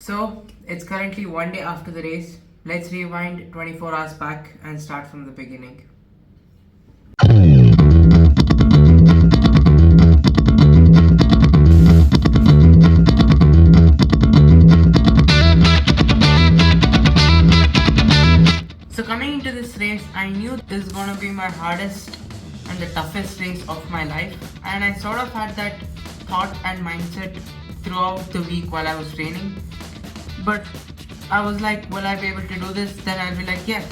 So it's currently one day after the race. Let's rewind 24 hours back and start from the beginning. So coming into this race, I knew this is gonna be my hardest and the toughest race of my life, and I sort of had that thought and mindset throughout the week while I was training. But I was like, will I be able to do this? Then I'll be like, yes,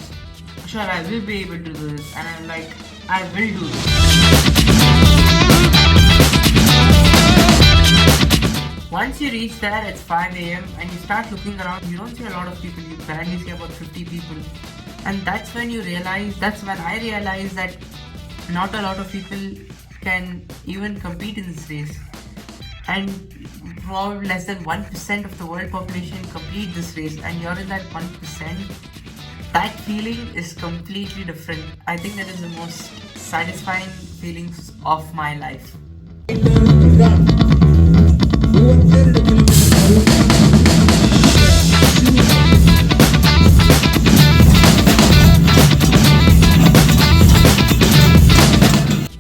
sure, I will be able to do this. And I'm like, I will do this. Once you reach there, it's 5 a.m. and you start looking around, you don't see a lot of people, you barely see about 50 people. And that's when I realized that not a lot of people can even compete in this race. And probably less than 1% of the world population complete this race, and you're in that 1%. That feeling is completely different. I think that is the most satisfying feelings of my life.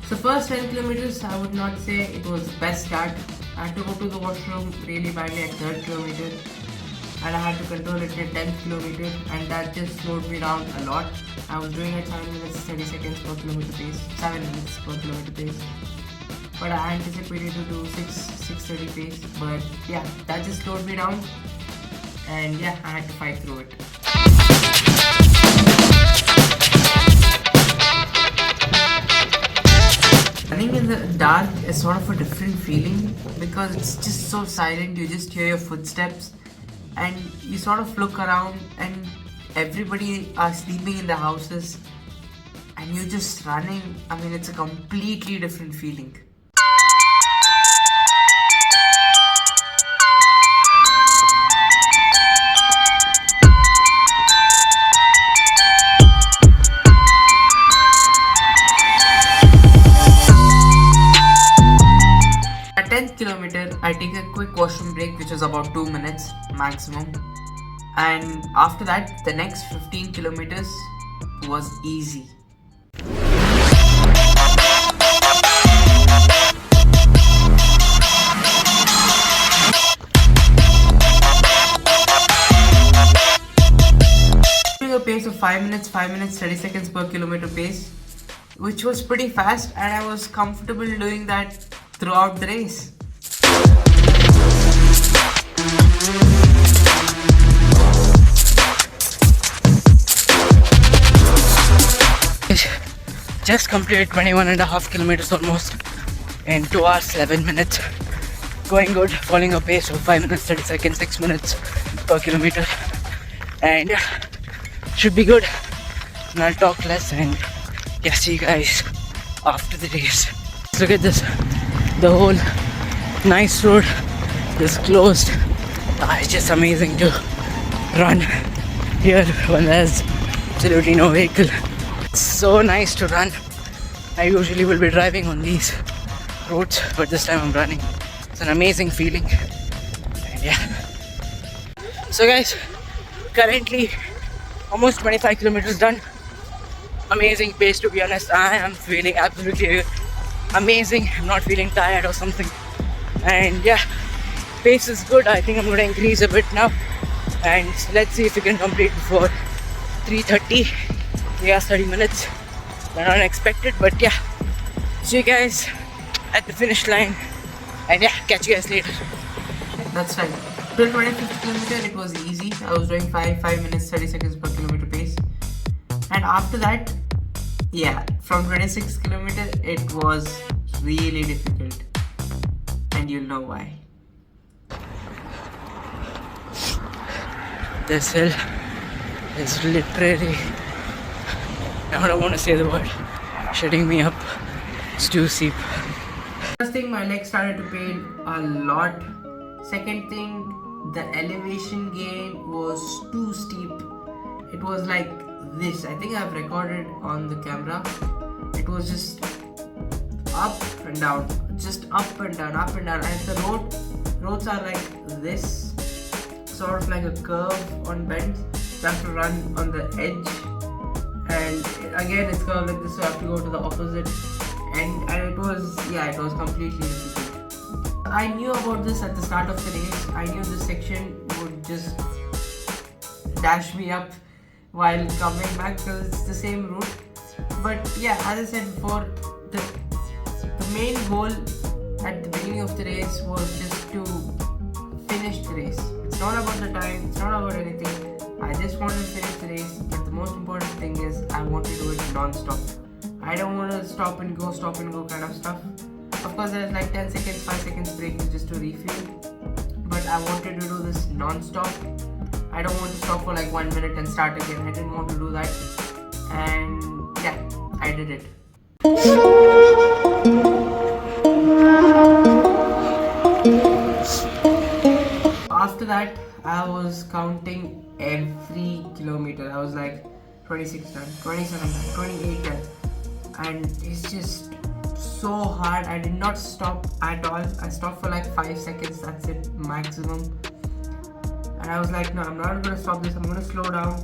So first 10 kilometers, I would not say it was the best start. I had to go to the washroom really badly at 3rd kilometer, and I had to control it at 10th kilometer, and that just slowed me down a lot. I was doing at 7 minutes 30 seconds per kilometer pace, 7 minutes per kilometer pace, but I anticipated to do 6:30 pace. But yeah, that just slowed me down, and yeah, I had to fight through it. Running in the dark is sort of a different feeling because it's just so silent. You just hear your footsteps and you sort of look around and everybody are sleeping in the houses and you're just running. I mean, it's a completely different feeling. At 10th kilometer, I take a quick washroom break, which was about 2 minutes maximum. And after that, the next 15 kilometers was easy. Doing a pace of 5 minutes 30 seconds per kilometer pace, which was pretty fast, and I was comfortable doing that throughout the race. Just completed 21.5 kilometers almost in 2 hours 11 minutes. Going good, following a pace of 5 minutes 30 seconds, 6 minutes per kilometer, and should be good. And I'll talk less and see you guys after the race. Look at this, the whole nice road is closed. It's just amazing to run here when there's absolutely no vehicle. It's so nice to run. I usually will be driving on these roads, but this time I'm running. It's an amazing feeling. And yeah. So guys, currently almost 25 kilometers done. Amazing pace, to be honest. I am feeling absolutely amazing. I'm not feeling tired or something. And yeah, pace is good. I think I'm going to increase a bit now. And let's see if we can complete before 3:30. Yeah, 30 minutes. They're not expected, but yeah. See you guys at the finish line. And yeah, catch you guys later. That's right. Till 25th kilometer, it was easy. I was doing 5 minutes 30 seconds per kilometer pace. And after that, yeah, from 26th kilometer, it was really difficult. And you'll know why. This hill is literally, I don't want to say the word, shutting me up. It's too steep. First thing, my legs started to pain a lot. Second thing, the elevation gain was too steep. It was like this. I think I've recorded on the camera. It was just up and down, just up and down, up and down. And the roads are like this. sort of like a curve on bends. You have to run on the edge, and again it's curved like this, so you have to go to the opposite end, and it was completely difficult. I knew about this at the start of the race. I knew this section would just dash me up while coming back because it's the same route. But yeah, as I said before, the main goal at the beginning of the race was just to finish the race. It's not about the time, it's not about anything. I just wanted to finish the race, but the most important thing is I want to do it non-stop. I don't want to stop and go kind of stuff. Of course, there's like 10 seconds, 5 seconds break just to refuel, but I wanted to do this non-stop. I don't want to stop for like 1 minute and start again. I didn't want to do that, and yeah, I did it. After that, I was counting every kilometer. I was like 26 done, 27 done, 28 done, and it's just so hard. I did not stop at all. I stopped for like 5 seconds, that's it, maximum. And I was like, no, I'm not gonna stop this, I'm gonna slow down.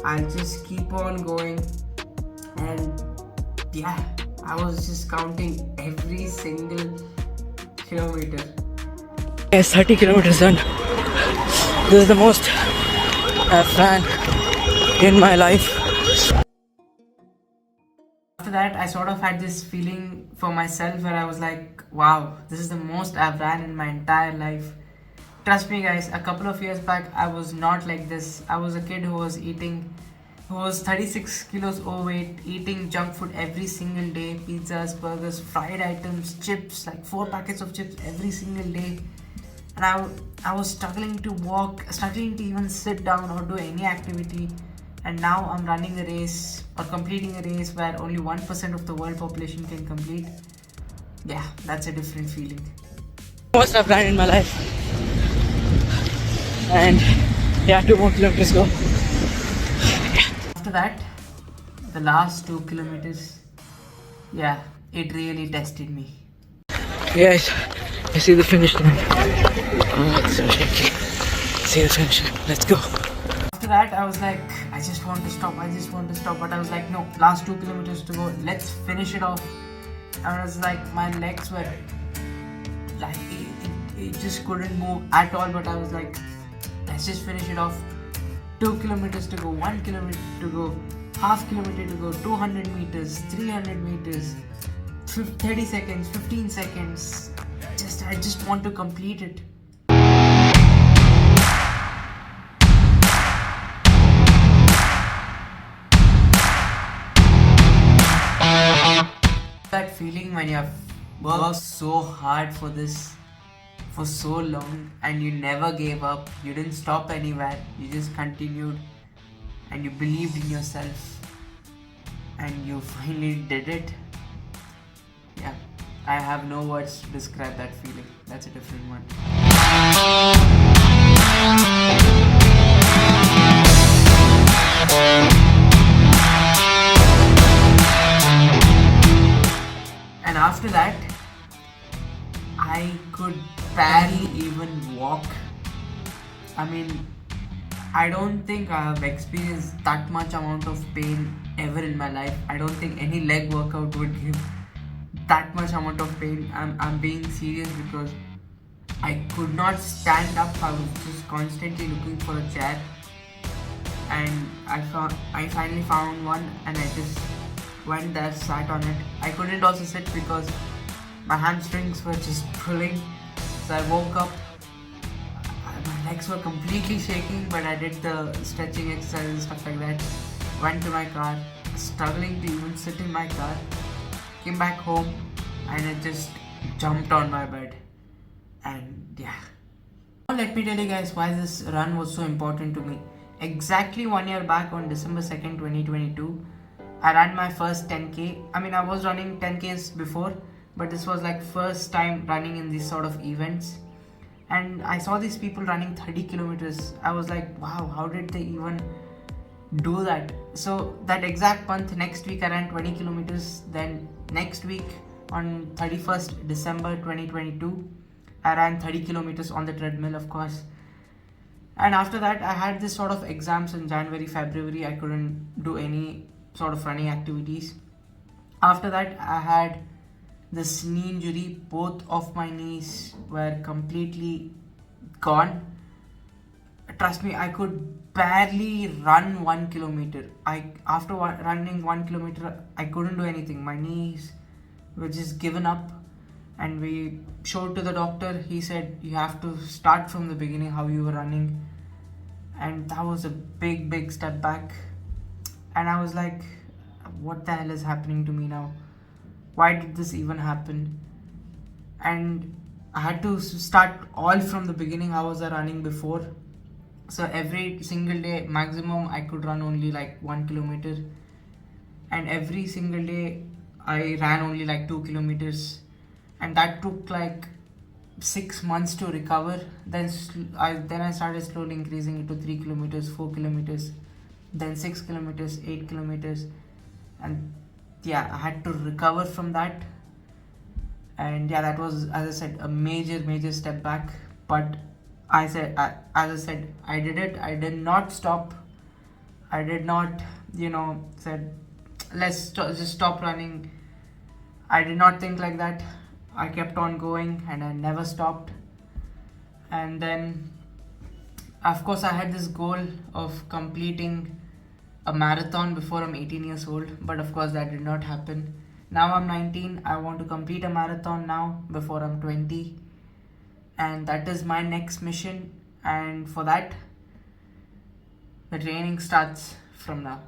I'll just keep on going. And yeah, I was just counting every single kilometer. Yes, 30 kilometers done. This is the most I've ran in my life. After that, I sort of had this feeling for myself where I was like, wow, this is the most I've ran in my entire life. Trust me guys, a couple of years back, I was not like this. I was a kid who was 36 kilos overweight, eating junk food every single day, pizzas, burgers, fried items, chips, like 4 packets of chips every single day. And I was struggling to walk, struggling to even sit down or do any activity. And now I'm running a race or completing a race where only 1% of the world population can complete. Yeah, that's a different feeling. Most I've ran in my life. And yeah, 2 more kilometers go. After that, the last 2 kilometers, yeah, it really tested me. Yes, I see the finish line. Oh, it's so shaky. See the finish line. Let's go. After that, I was like, I just want to stop. But I was like, no, last 2 kilometers to go. Let's finish it off. And I was like, my legs were like, it just couldn't move at all. But I was like, let's just finish it off. 2 kilometers to go, 1 kilometer to go, half kilometer to go, 200 meters, 300 meters, 30 seconds, 15 seconds. I just want to complete it. That feeling when you have worked so hard for this for so long and you never gave up, you didn't stop anywhere, you just continued and you believed in yourself and you finally did it. Yeah, I have no words to describe that feeling. That's a different one. And after that, I could barely even walk. I mean, I don't think I have experienced that much amount of pain ever in my life. I don't think any leg workout would give that much amount of pain. I'm being serious because I could not stand up. I was just constantly looking for a chair, and I finally found one, and I just went there, sat on it. I couldn't also sit because my hamstrings were just pulling. So I woke up, my legs were completely shaking, but I did the stretching exercise and stuff like that. Went to my car, struggling to even sit in my car. Came back home and I just jumped on my bed. And yeah. Now let me tell you guys why this run was so important to me. Exactly 1 year back on December 2nd, 2022, I ran my first 10k. I mean, I was running 10ks before, but this was like first time running in these sort of events. And I saw these people running 30 kilometers. I was like, wow, how did they even do that? So that exact month, next week I ran 20 kilometers. Then next week on 31st December 2022, I ran 30 kilometers on the treadmill, of course. And after that, I had this sort of exams in January, February. I couldn't do any sort of running activities. After that, I had this knee injury. Both of my knees were completely gone. Trust me, I could barely run 1 kilometer. Running 1 kilometer, I couldn't do anything. My knees were just given up, and we showed to the doctor. He said you have to start from the beginning how you were running, and that was a big step back. And I was like, what the hell is happening to me now? Why did this even happen? And I had to start all from the beginning. How was I running before? So every single day, maximum I could run only like 1 kilometer, and every single day I ran only like 2 kilometers, and that took like 6 months to recover. Then I started slowly increasing it to 3 kilometers, 4 kilometers, then 6 kilometers, 8 kilometers, and yeah, I had to recover from that. And yeah, that was, as I said, a major step back. But as I said, I did it. I did not stop. I did not, said just stop running. I did not think like that. I kept on going and I never stopped. And then, of course, I had this goal of completing a marathon before I'm 18 years old, but of course, that did not happen. Now I'm 19. I want to complete a marathon now before I'm 20, and that is my next mission. And for that, the training starts from now.